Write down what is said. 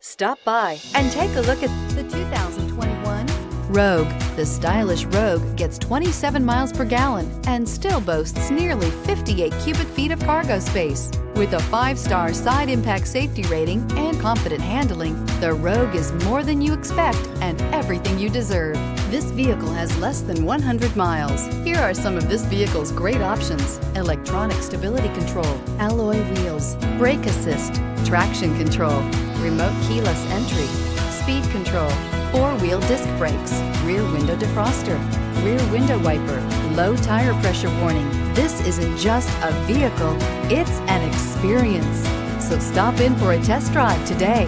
Stop by and take a look at the 2021 Rogue. The stylish Rogue gets 27 miles per gallon and still boasts nearly 58 cubic feet of cargo space. With a 5-star side impact safety rating and confident handling, the Rogue is more than you expect and everything you deserve. This vehicle has less than 100 miles. Here are some of this vehicle's great options: electronic stability control, alloy wheels, brake assist, traction control, remote keyless entry, speed control, 4-wheel disc brakes, rear window defroster, rear window wiper, low tire pressure warning. This isn't just a vehicle, it's an experience. So stop in for a test drive today.